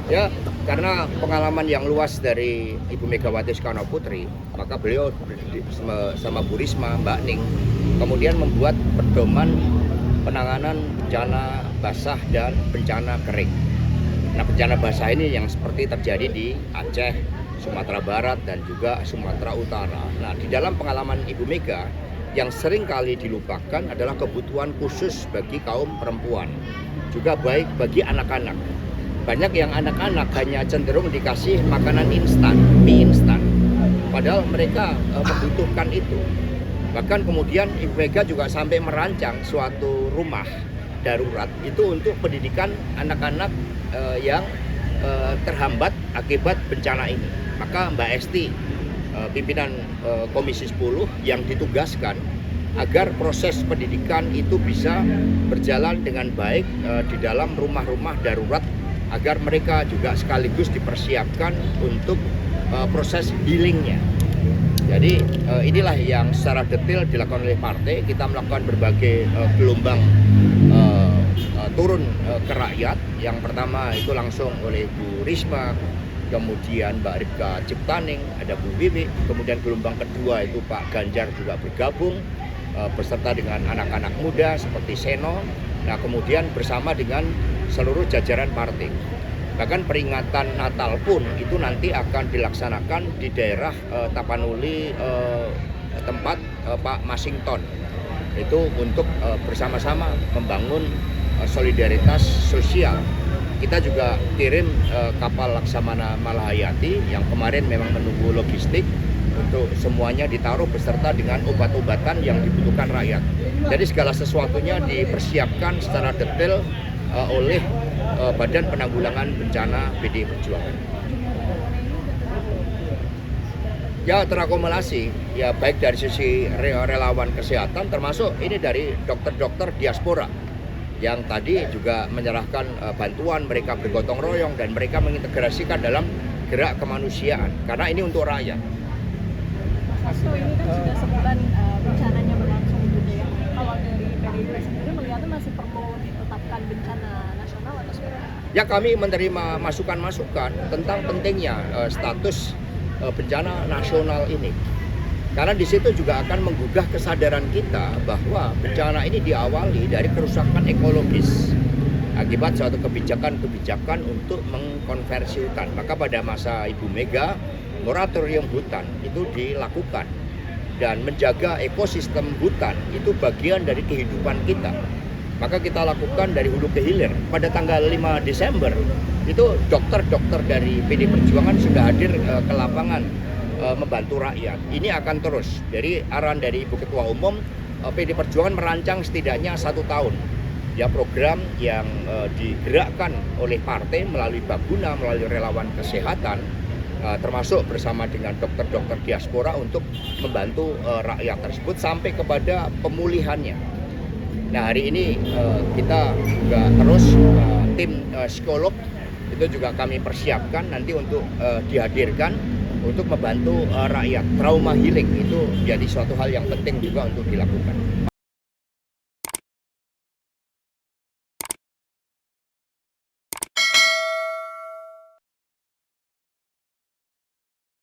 Ya, karena pengalaman yang luas dari Ibu Megawati Soekarno Putri, maka beliau sama Bu Risma, Mbak Ning, kemudian membuat pedoman penanganan bencana basah dan bencana kering. Nah, bencana basah ini yang seperti terjadi di Aceh, Sumatera Barat, dan juga Sumatera Utara. Nah, di dalam pengalaman Ibu Mega, yang sering kali dilupakan adalah kebutuhan khusus bagi kaum perempuan, juga baik bagi anak-anak. Banyak yang anak-anak hanya cenderung dikasih makanan instan, mie instan, padahal mereka membutuhkan itu. Bahkan kemudian Ibu Mega juga sampai merancang suatu rumah darurat itu untuk pendidikan anak-anak yang terhambat akibat bencana ini. Maka Mbak Esti, pimpinan Komisi 10 yang ditugaskan agar proses pendidikan itu bisa berjalan dengan baik di dalam rumah-rumah darurat, agar mereka juga sekaligus dipersiapkan untuk proses healingnya. Jadi inilah yang secara detail dilakukan oleh partai. Kita melakukan berbagai gelombang turun ke rakyat. Yang pertama itu langsung oleh Bu Risma, kemudian Mbak Rifka Ciptaning, ada Bu Wiwi, kemudian gelombang kedua itu Pak Ganjar juga bergabung beserta dengan anak-anak muda seperti Seno. Nah, kemudian bersama dengan seluruh jajaran partai. Bahkan peringatan Natal pun itu nanti akan dilaksanakan di daerah Tapanuli, tempat Pak Masinton. Itu untuk bersama-sama membangun solidaritas sosial. Kita juga kirim kapal Laksamana Malahayati yang kemarin memang menunggu logistik untuk semuanya ditaruh beserta dengan obat-obatan yang dibutuhkan rakyat. Jadi segala sesuatunya dipersiapkan secara detail oleh Badan Penanggulangan Bencana PDI Perjuangan. Ya, terakumulasi, ya baik dari sisi relawan kesehatan, termasuk ini dari dokter-dokter diaspora yang tadi juga menyerahkan bantuan, mereka bergotong royong dan mereka mengintegrasikan dalam gerak kemanusiaan karena ini untuk rakyat. Hasto, ini kan sudah sebulan bencananya berlangsung gitu ya. Kalau dari PDIP sendiri melihatnya masih perlu ditetapkan bencana nasional atau seperti apa? Ya, kami menerima masukan-masukan tentang pentingnya status bencana nasional ini. Karena di situ juga akan menggugah kesadaran kita bahwa bencana ini diawali dari kerusakan ekologis akibat suatu kebijakan-kebijakan untuk mengkonversi hutan. Maka pada masa Ibu Mega, moratorium hutan itu dilakukan dan menjaga ekosistem hutan itu bagian dari kehidupan kita. Maka kita lakukan dari hulu ke hilir. Pada tanggal 5 Desember itu dokter-dokter dari PDI Perjuangan sudah hadir ke lapangan membantu rakyat. Ini akan terus. Dari arahan dari Ibu Ketua Umum, PDI Perjuangan merancang setidaknya 1 tahun ya program yang digerakkan oleh partai melalui Baguna, melalui relawan kesehatan, termasuk bersama dengan dokter-dokter diaspora untuk membantu rakyat tersebut sampai kepada pemulihannya. Nah, hari ini kita juga terus tim psikolog itu juga kami persiapkan nanti untuk dihadirkan untuk membantu rakyat. Trauma healing itu jadi suatu hal yang penting juga untuk dilakukan.